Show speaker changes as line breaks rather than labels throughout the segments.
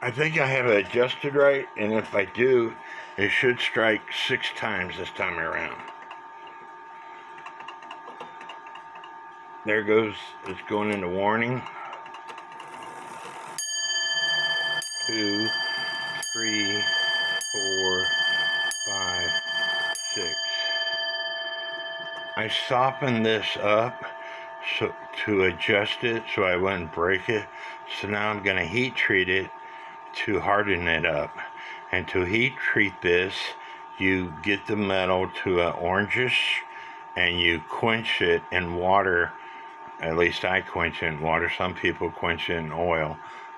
I think I have it adjusted right, and if I do, it should strike 6 times this time around. There goes, it's going into warning. 2, 3, 4, 5, 6. I softened this up to adjust it so I wouldn't break it. So now I'm going to heat treat it to harden it up. And to heat treat this, you get the metal to an orangish and you quench it in water. At least I quench it in water. Some people quench it in oil,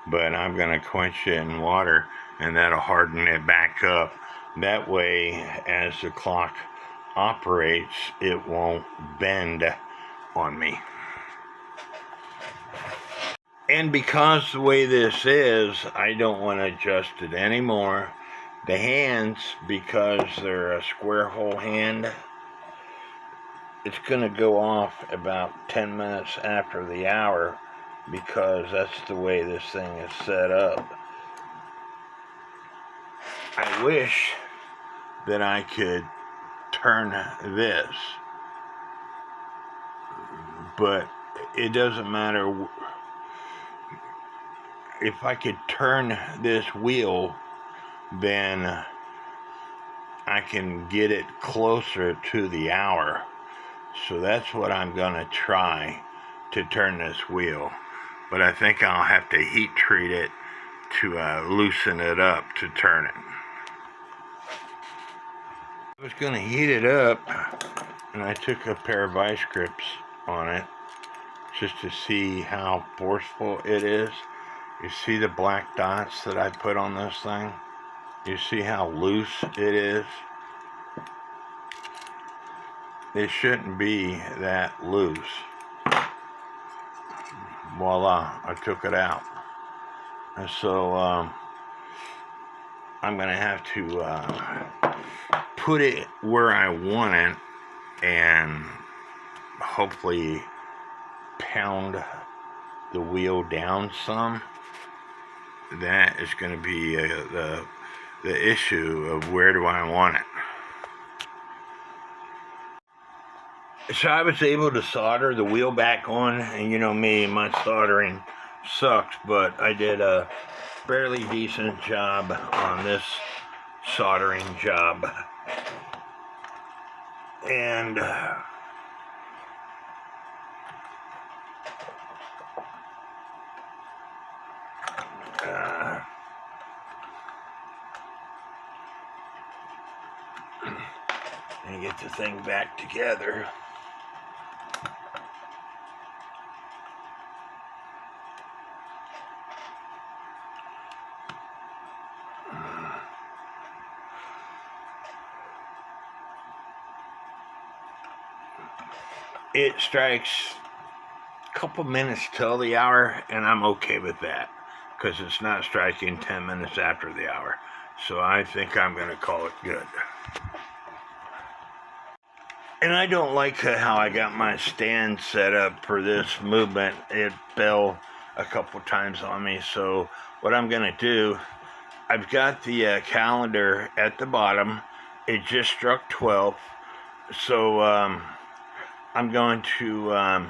but I'm going to quench it in water, and that'll harden it back up. That way, as the clock operates, it won't bend on me. And because the way this is, I don't want to adjust it anymore. The hands, because they're a square hole hand, it's going to go off about 10 minutes after the hour, because that's the way this thing is set up. I wish that I could turn this, but it doesn't matter. If I could turn this wheel, then I can get it closer to the hour. So that's what I'm going to try, to turn this wheel. But I think I'll have to heat treat it to loosen it up to turn it. I was going to heat it up, and I took a pair of vice grips on it just to see how forceful it is. You see the black dots that I put on this thing? You see how loose it is? It shouldn't be that loose. Voila, I took it out. And so I'm going to have to put it where I want it and hopefully pound the wheel down some. That is going to be the issue of where do I want it. So I was able to solder the wheel back on, and you know me, my soldering sucks, but I did a fairly decent job on this soldering job. And and get the thing back together. It strikes a couple minutes till the hour, and I'm okay with that, because it's not striking 10 minutes after the hour. So I think I'm going to call it good. And I don't like how I got my stand set up for this movement. It fell a couple times on me. So what I'm going to do, I've got the calendar at the bottom. It just struck 12. So I'm going to,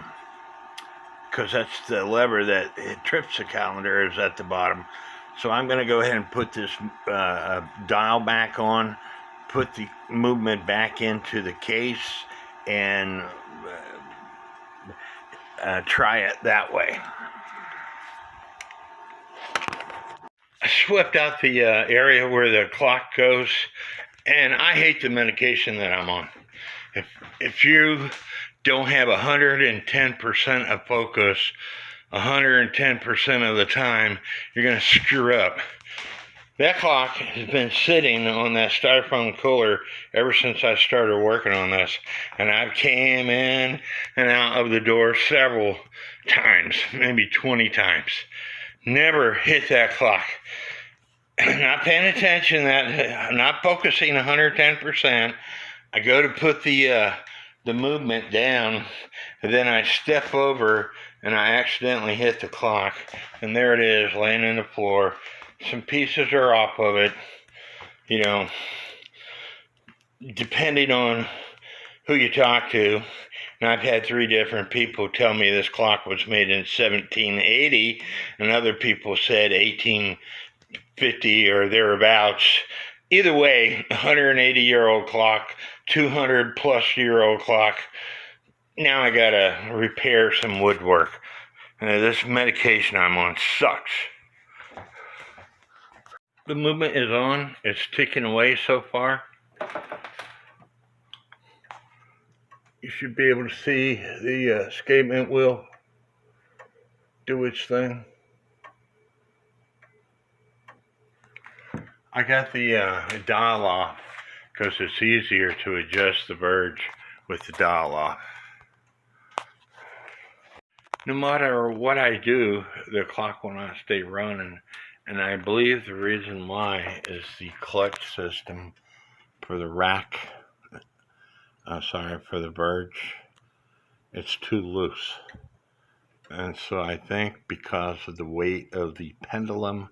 because that's the lever that it trips the calendar, is at the bottom. So I'm going to go ahead and put this dial back on, put the movement back into the case, and try it that way. I swept out the area where the clock goes, and I hate the medication that I'm on. If you don't have 110% of focus 110% of the time, you're going to screw up. That clock has been sitting on that styrofoam cooler ever since I started working on this, and I've came in and out of the door several times, maybe 20 times. Never hit that clock. Not paying attention, not focusing 110%. I go to put the movement down, and then I step over and I accidentally hit the clock, and there it is laying on the floor. some pieces are off of it, you know, depending on who you talk to. And I've had 3 different people tell me this clock was made in 1780, and other people said 1850 or thereabouts. Either way, 180-year-old clock, 200-plus-year-old clock. Now I gotta repair some woodwork. This medication I'm on sucks. The movement is on. It's ticking away so far. You should be able to see the escapement wheel do its thing. I got the dial off because it's easier to adjust the verge with the dial off. No matter what I do, the clock will not stay running, and I believe the reason why is the clutch system for the rack, for the verge, it's too loose. And so I think because of the weight of the pendulum,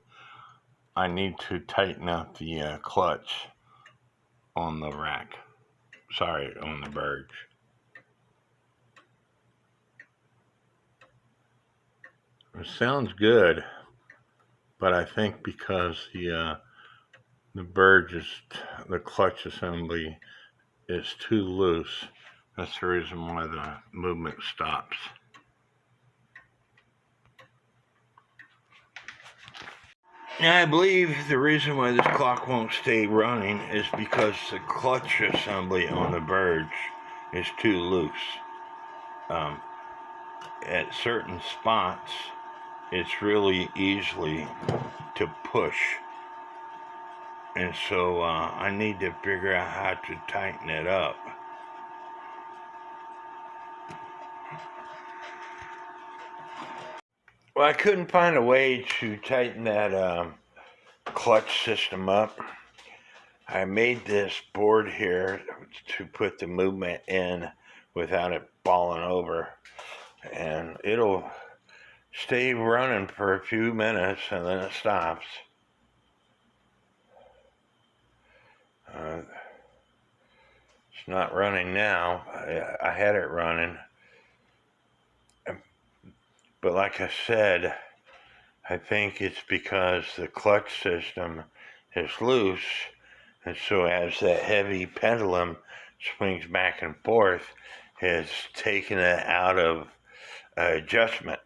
I need to tighten up the clutch on the rack. On the verge. It sounds good, but I think because the clutch assembly is too loose, that's the reason why the movement stops. Now, I believe the reason why this clock won't stay running is because the clutch assembly on the verge is too loose. At certain spots, it's really easily to push. And so I need to figure out how to tighten it up. Well, I couldn't find a way to tighten that clutch system up. I made this board here to put the movement in without it falling over. And it'll stay running for a few minutes and then it stops. It's not running now. I had it running. But like I said, I think it's because the clutch system is loose, and so as that heavy pendulum swings back and forth, it's taking it out of adjustment.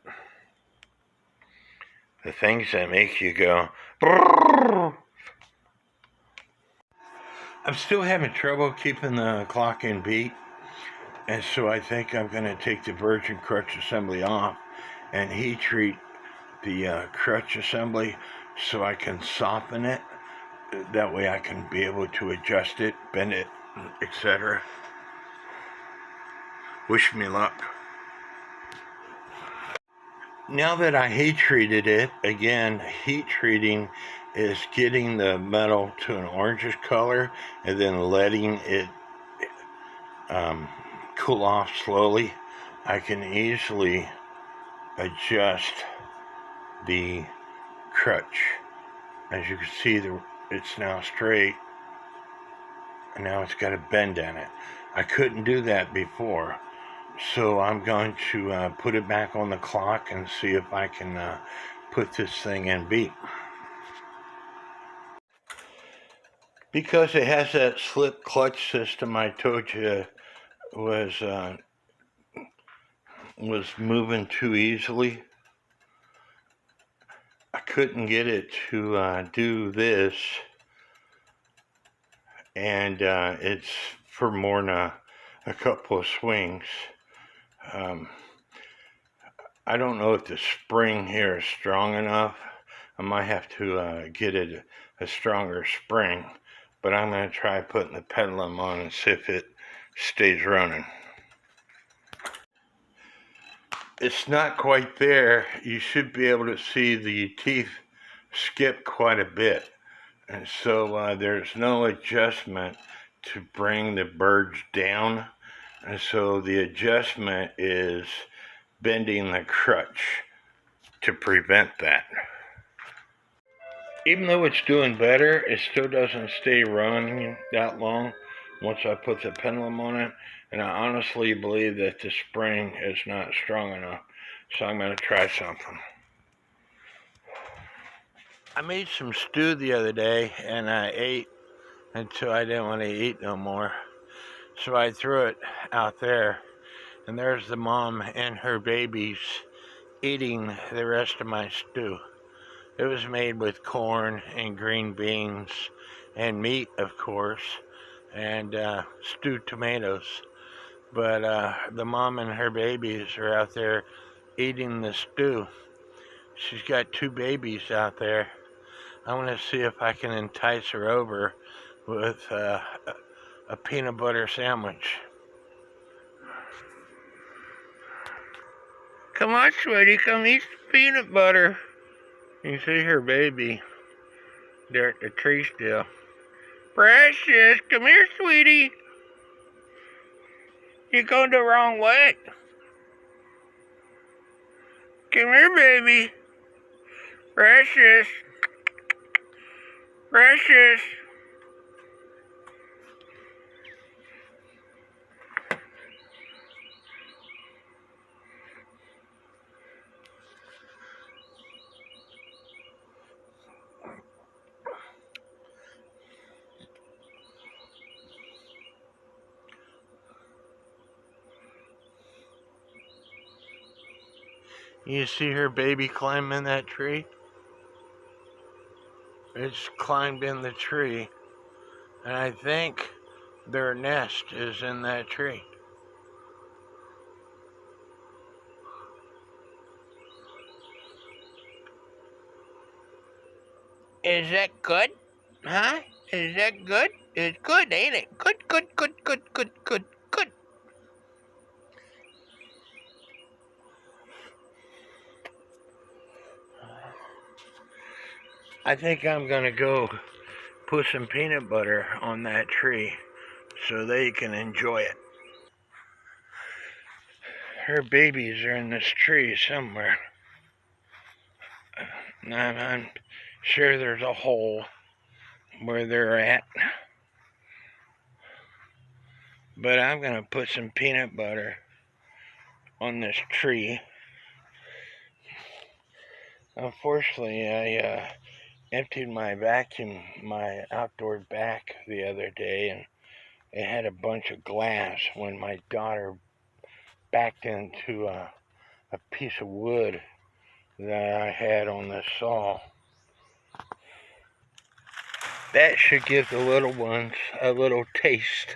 The things that make you go brrr. I'm still having trouble keeping the clock in beat, and so I think I'm going to take the virgin crutch assembly off and heat treat the crutch assembly so I can soften it. That way I can be able to adjust it, bend it, etc. Wish me luck. Now that I heat treated it, again, heat treating is getting the metal to an orangish color and then letting it cool off slowly. I can easily adjust the crutch. As you can see, it's now straight, and now it's got a bend in it. I couldn't do that before, so I'm going to put it back on the clock and see if I can put this thing in beat. Because it has that slip clutch system I told you was moving too easily, I couldn't get it to do this, and it's for more than a couple of swings. I don't know if the spring here is strong enough. I might have to get it a stronger spring, but I'm going to try putting the pendulum on and see if it stays running. It's not quite there. You should be able to see the teeth skip quite a bit. And so there's no adjustment to bring the verge down. And so the adjustment is bending the crutch to prevent that. Even though it's doing better, it still doesn't stay running that long once I put the pendulum on it. And I honestly believe that the spring is not strong enough. So I'm going to try something. I made some stew the other day and I ate until I didn't want to eat no more. So I threw it out there. And there's the mom and her babies eating the rest of my stew. It was made with corn and green beans and meat, of course, and stewed tomatoes. But the mom and her babies are out there eating the stew. She's got 2 babies out there. I want to see if I can entice her over with a peanut butter sandwich. Come on, sweetie, come eat the peanut butter. You see her baby there at the tree still. Precious, come here, sweetie. You're going the wrong way. Come here, baby. Precious. Precious. You see her baby climbing that tree? It's climbed in the tree, and I think their nest is in that tree. Is that good? Huh? Is that good? It's good, ain't it? Good, good, good, good, good, good, good. I think I'm gonna go put some peanut butter on that tree so they can enjoy it. Her babies are in this tree somewhere. I'm sure there's a hole where they're at. But I'm gonna put some peanut butter on this tree. Unfortunately, I emptied my outdoor vac the other day, and it had a bunch of glass when my daughter backed into a piece of wood that I had on the saw. That should give the little ones a little taste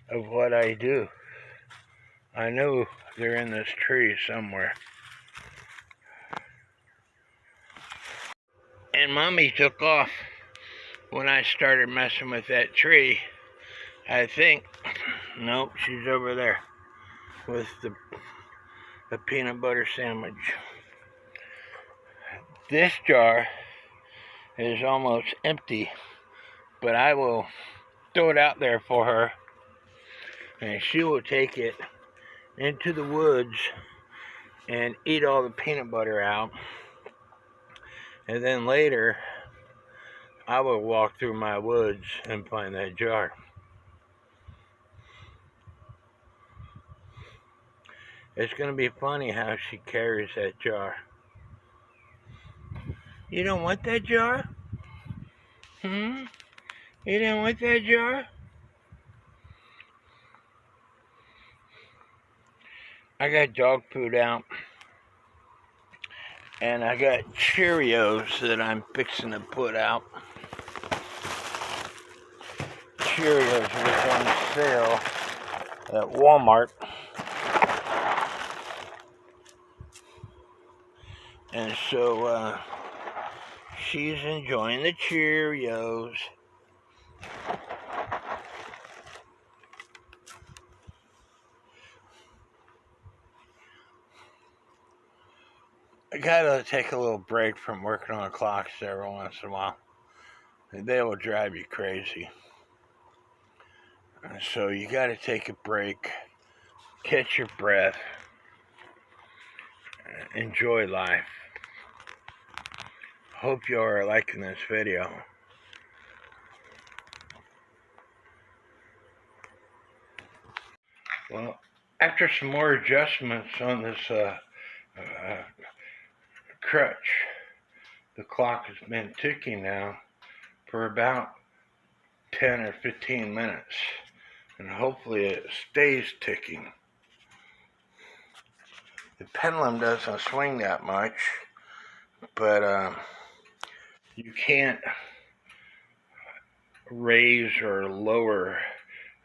of what I do. I know they're in this tree somewhere. And Mommy took off when I started messing with that tree. I think, nope, she's over there with the peanut butter sandwich. This jar is almost empty, but I will throw it out there for her, and she will take it into the woods and eat all the peanut butter out. And then later, I will walk through my woods and find that jar. It's going to be funny how she carries that jar. You don't want that jar? You don't want that jar? I got dog food out, and I got Cheerios that I'm fixing to put out. Cheerios was on sale at Walmart, and so she's enjoying the Cheerios. I gotta take a little break from working on clocks every once in a while. They will drive you crazy. So you gotta take a break, catch your breath, enjoy life. Hope you are liking this video. Well, after some more adjustments on this crutch, the clock has been ticking now for about 10 or 15 minutes, and hopefully it stays ticking. The pendulum doesn't swing that much, but you can't raise or lower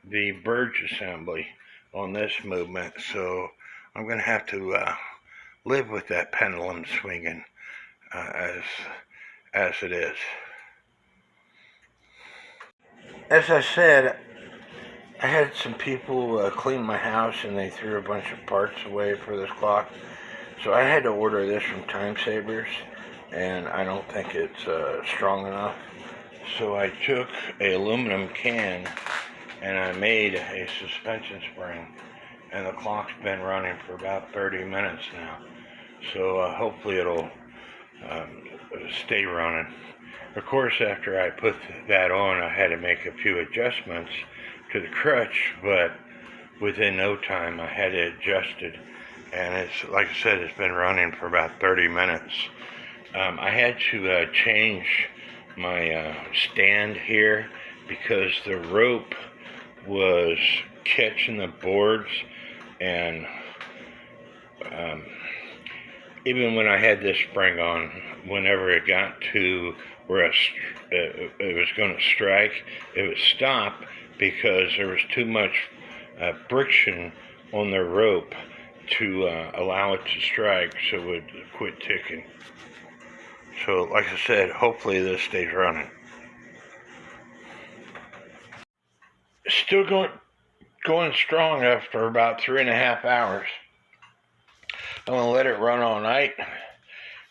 the burge assembly on this movement, so I'm going to have to live with that pendulum swinging as it is. As I said, I had some people clean my house and they threw a bunch of parts away for this clock, so I had to order this from Time Savers, and I don't think it's strong enough. So I took an aluminum can and I made a suspension spring, and the clock's been running for about 30 minutes now, so hopefully it'll stay running. Of course, after I put that on, I had to make a few adjustments to the crutch, but within no time I had it adjusted, and it's, like I said, it's been running for about 30 minutes. I had to change my stand here because the rope was catching the boards, and even when I had this spring on, whenever it got to where it was going to strike, it would stop because there was too much friction on the rope to allow it to strike, so it would quit ticking. So, like I said, hopefully this stays running. Still going strong after about 3.5 hours. I'm gonna let it run all night,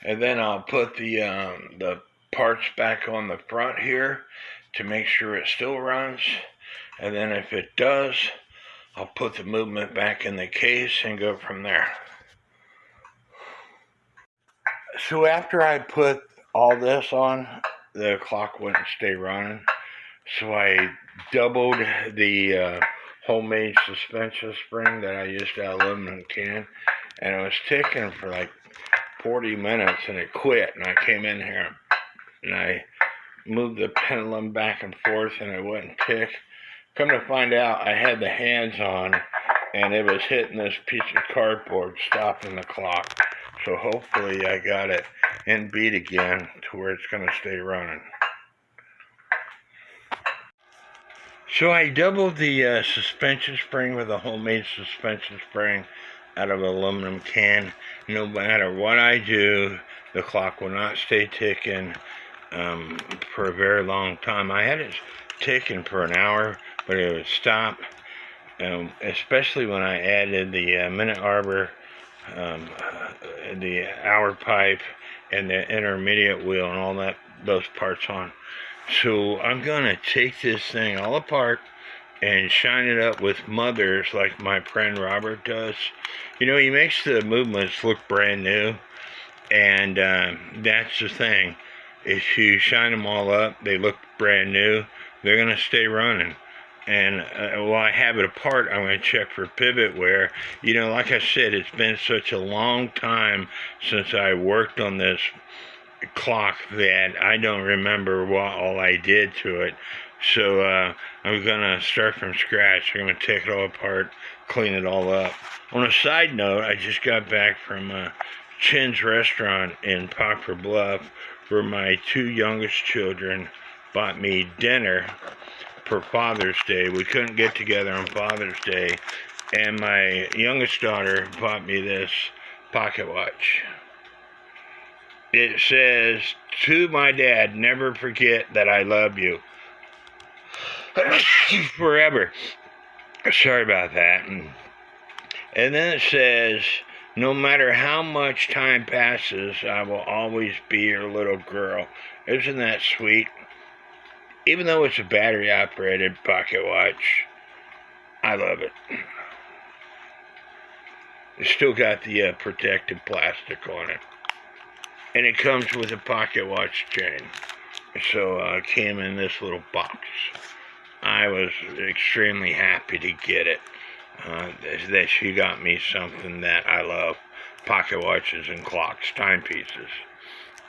and then I'll put the parts back on the front here to make sure it still runs, and then if it does, I'll put the movement back in the case and go from there. So after I put all this on, the clock wouldn't stay running, so I doubled the homemade suspension spring that I used out of aluminum can, and it was ticking for like 40 minutes and it quit, and I came in here and I moved the pendulum back and forth and it wouldn't tick. Come to find out, I had the hands on and it was hitting this piece of cardboard, stopping the clock. So hopefully I got it in beat again to where it's going to stay running. So I doubled the suspension spring with a homemade suspension spring out of an aluminum can. No matter what I do, the clock will not stay ticking for a very long time. I had it ticking for an hour, but it would stop, especially when I added the minute arbor, the hour pipe, and the intermediate wheel and all those parts on. So I'm gonna take this thing all apart and shine it up with mothers like my friend Robert does. You know, he makes the movements look brand new, and that's the thing. If you shine them all up, they look brand new, they're gonna stay running. And while I have it apart, I'm going to check for pivot wear. You know, like I said, it's been such a long time since I worked on this clock that I don't remember what all I did to it. So I'm going to start from scratch. I'm going to take it all apart, clean it all up. On a side note, I just got back from Chin's restaurant in Poplar Bluff, where my 2 youngest children bought me dinner for Father's Day. We couldn't get together on Father's Day, and my youngest daughter bought me this pocket watch. It says, "To my dad, never forget that I love you." Forever. Sorry about that. And then it says, "No matter how much time passes, I will always be your little girl." Isn't that sweet? Even though it's a battery-operated pocket watch, I love it. It's still got the protective plastic on it. And it comes with a pocket watch chain. So it came in this little box. I was extremely happy to get it. That she got me something that I love. Pocket watches and clocks, timepieces.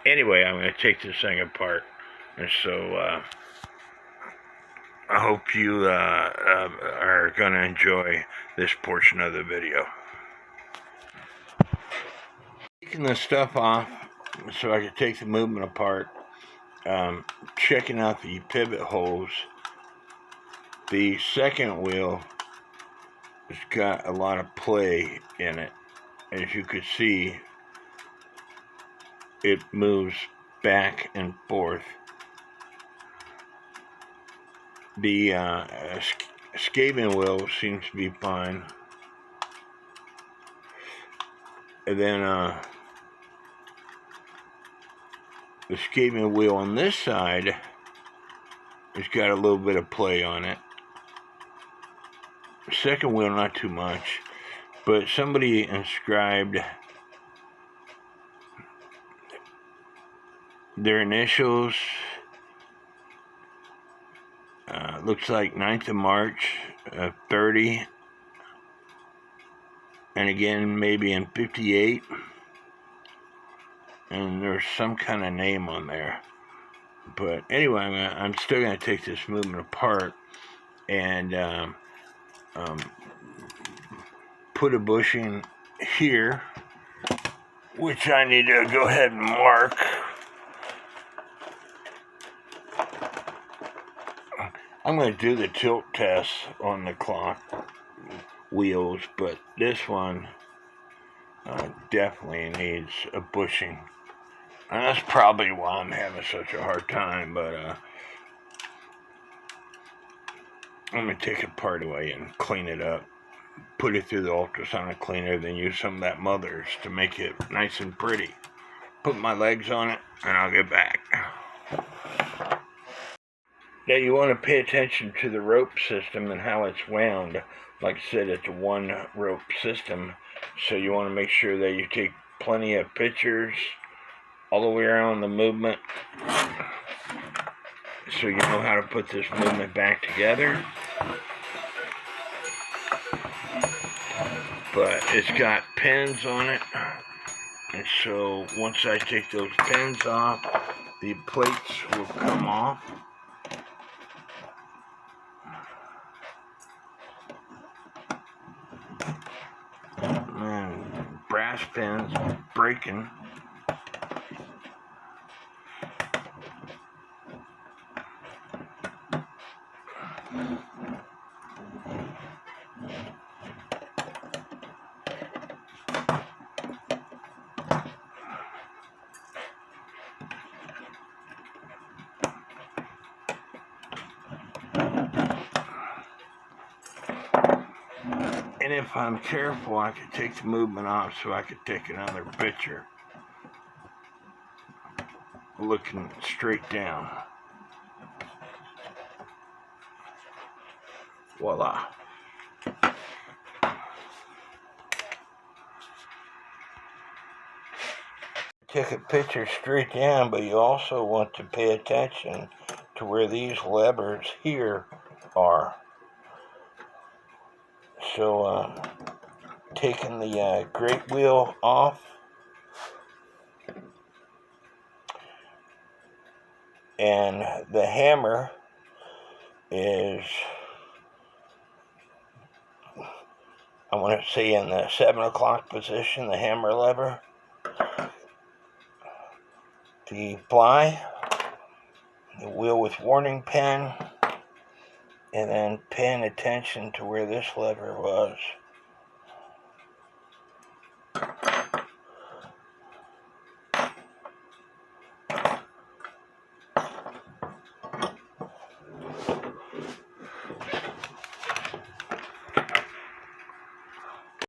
Anyway, I'm going to take this thing apart. And so I hope you are going to enjoy this portion of the video. Taking the stuff off so I could take the movement apart. Checking out the pivot holes. The second wheel has got a lot of play in it. As you can see, it moves back and forth. The scaling wheel seems to be fine. And then the scaling wheel on this side has got a little bit of play on it. Second wheel, not too much, but somebody inscribed their initials. Looks like 9th of March, 30, and again maybe in 58, and there's some kind of name on there. But anyway, I'm still going to take this movement apart and put a bushing here, which I need to go ahead and mark. I'm going to do the tilt test on the clock wheels, but this one definitely needs a bushing. And that's probably why I'm having such a hard time, but I'm going to take it part away and clean it up. Put it through the ultrasonic cleaner, then use some of that Mother's to make it nice and pretty. Put my legs on it, and I'll get back. Now you want to pay attention to the rope system and how it's wound. Like I said, it's a one rope system, so you want to make sure that you take plenty of pictures all the way around the movement, so you know how to put this movement back together. But it's got pins on it, and so once I take those pins off, the plates will come off. And brass pins breaking. And if I'm careful, I could take the movement off so I could take another picture looking straight down. Voila. Take a picture straight down, but you also want to pay attention to where these levers here are. So, taking the great wheel off, and the hammer is, I want to say, in the 7 o'clock position, the hammer lever. The fly, the wheel with warning pin, and then paying attention to where this lever was. I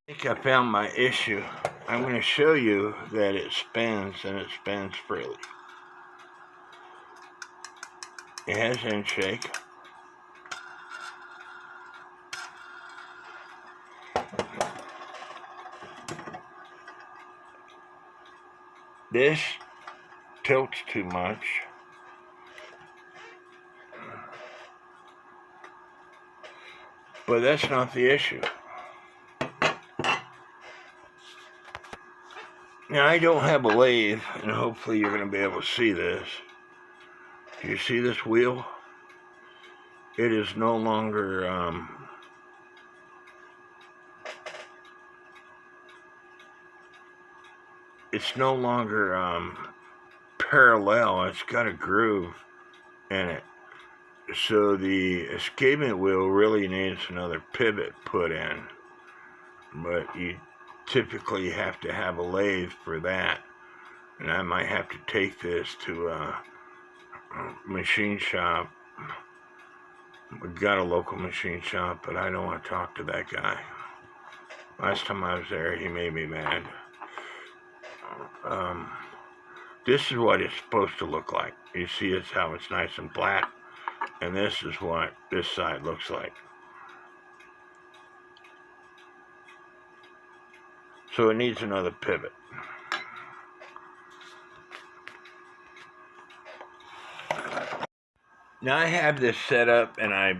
think I found my issue. I'm going to show you that it spins, and it spins freely. It has end shake. This tilts too much. But that's not the issue. Now, I don't have a lathe, and hopefully you're going to be able to see this. Do you see this wheel? It is no longer, parallel. It's got a groove in it. So the escapement wheel really needs another pivot put in. But you typically have to have a lathe for that. And I might have to take this to a machine shop. We got a local machine shop, but I don't want to talk to that guy. Last time I was there, he made me mad. This is what it's supposed to look like. You see it's how it's nice and flat. And this is what this side looks like. So it needs another pivot. Now I have this set up, and I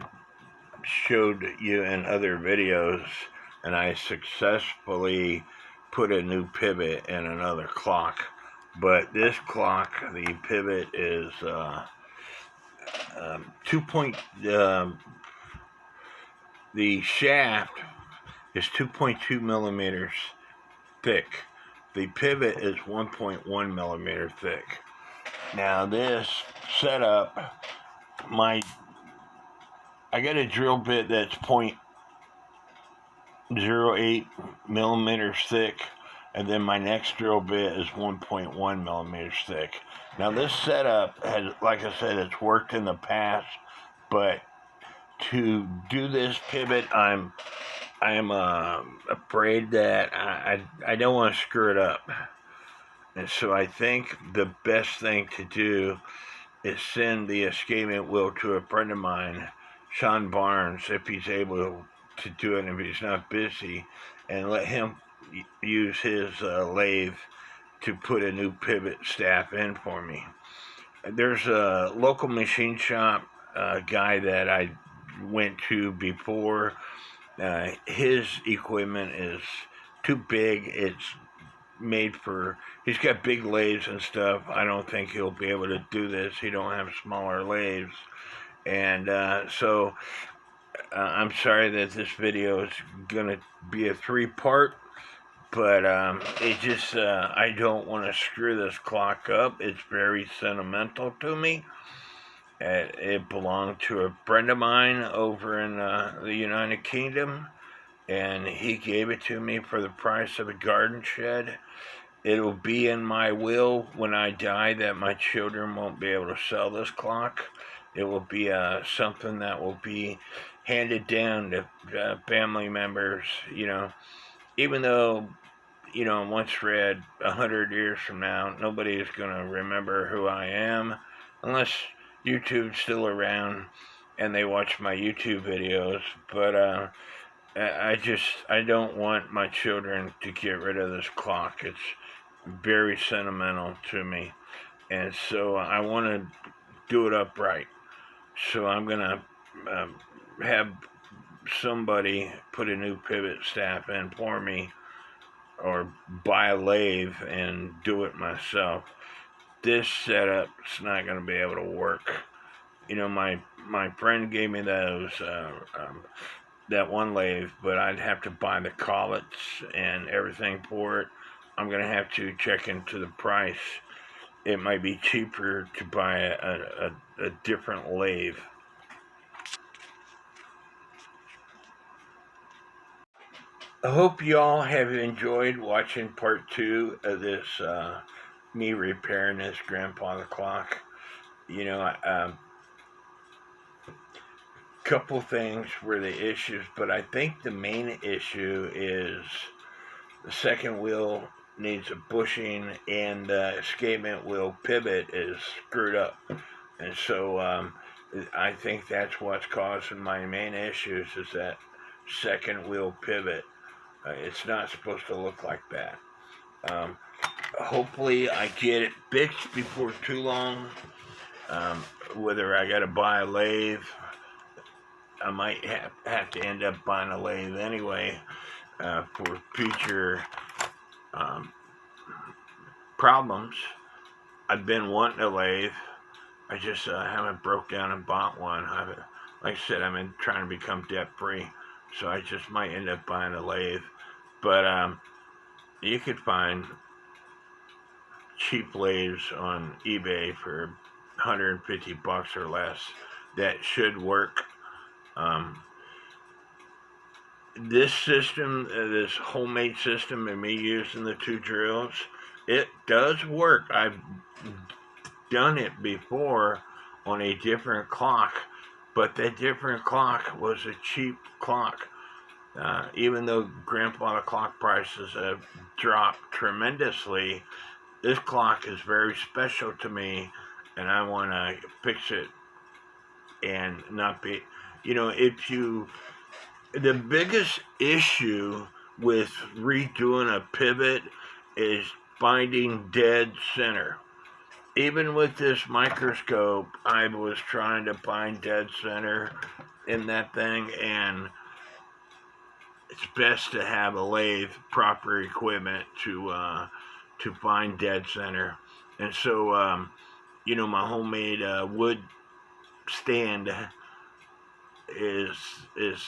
showed you in other videos, and I successfully put a new pivot in another clock. But this clock, the pivot is the shaft is 2.2 millimeters thick. The pivot is 1.1 millimeter thick. Now this setup, I got a drill bit that's 0.08 millimeters thick, and then my next drill bit is 1.1 millimeters thick. Now this setup has, like I said, it's worked in the past, but to do this pivot, I am afraid that I don't want to screw it up. And so I think the best thing to do is send the escapement wheel to a friend of mine, Sean Barnes, if he's able to do it, if he's not busy, and let him use his lathe to put a new pivot staff in for me. There's a local machine shop guy that I went to before. His equipment is too big. It's made for, he's got big lathes and stuff. I don't think he'll be able to do this. He don't have smaller lathes. And so I'm sorry that this video is going to be a 3-part, but it just, I don't want to screw this clock up. It's very sentimental to me. It belonged to a friend of mine over in the United Kingdom, and he gave it to me for the price of a garden shed. It'll be in my will when I die that my children won't be able to sell this clock. It will be something that will be handed down to family members, even though, once read 100 years from now, nobody is going to remember who I am, unless YouTube's still around and they watch my YouTube videos. But I don't want my children to get rid of this clock. It's very sentimental to me, and so I want to do it upright. So I'm gonna have somebody put a new pivot staff in for me, or buy a lathe and do it myself. This setup's not going to be able to work. My friend gave me those that one lathe, but I'd have to buy the collets and everything for it. I'm going to have to check into the price. It might be cheaper to buy a different lathe. I hope y'all have enjoyed watching part 2 of this me repairing this grandfather clock. Couple things were the issues, but I think the main issue is the second wheel needs a bushing, and the escapement wheel pivot is screwed up. And so I think that's what's causing my main issues, is that second wheel pivot. It's not supposed to look like that. hopefully I get it fixed before too long. Whether I got to buy a lathe, I might have to end up buying a lathe anyway for future um, problems. I've been wanting a lathe. I just haven't broke down and bought one. Like I said, I've been trying to become debt free, so I just might end up buying a lathe. But you could find cheap lathes on eBay for $150 or less that should work. This system, this homemade system, and me using the 2 drills, it does work. I've done it before on a different clock, but that different clock was a cheap clock. Even though grandfather clock prices have dropped tremendously, this clock is very special to me, and I want to fix it and not be, the biggest issue with redoing a pivot is finding dead center. Even with this microscope, I was trying to find dead center in that thing, and it's best to have a lathe, proper equipment to find dead center. And so, my homemade wood stand is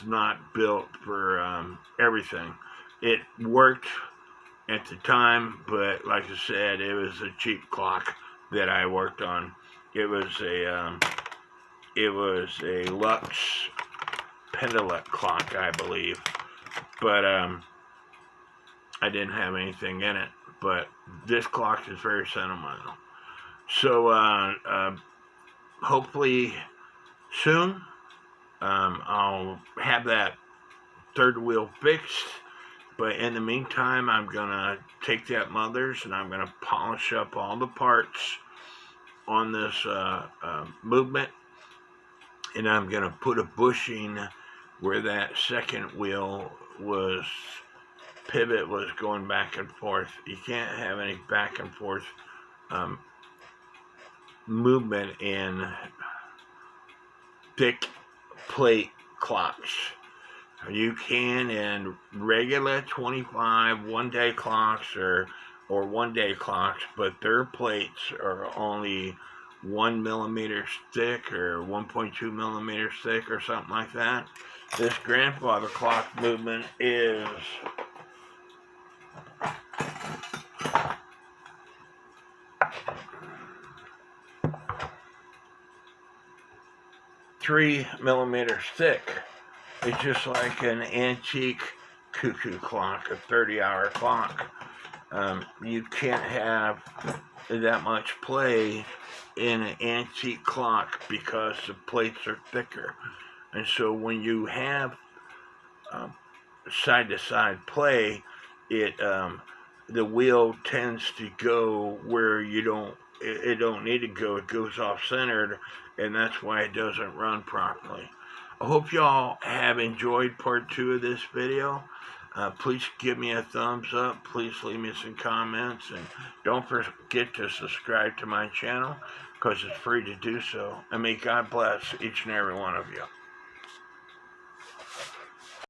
not built for everything. It worked at the time, but like I said, it was a cheap clock that I worked on. It was a Lux Pendulum clock, I believe, but I didn't have anything in it. But this clock is very sentimental. So hopefully soon I'll have that third wheel fixed. But in the meantime, I'm going to take that mother's and I'm going to polish up all the parts on this movement. And I'm going to put a bushing where that second wheel pivot was going back and forth. You can't have any back and forth movement in thick plate clocks. You can in regular 25 one-day clocks or one-day clocks, but their plates are only 1 millimeter thick or 1.2 millimeters thick or something like that. This grandfather clock movement is 3 millimeters thick. It's just like an antique cuckoo clock, a 30-hour clock. You can't have that much play in an antique clock because the plates are thicker. And so when you have side-to-side play, the wheel tends to go where it don't need to go. It goes off-centered, and that's why it doesn't run properly. I hope y'all have enjoyed part 2 of this video. Please give me a thumbs up. Please leave me some comments. And don't forget to subscribe to my channel because it's free to do so. And may God bless each and every one of you.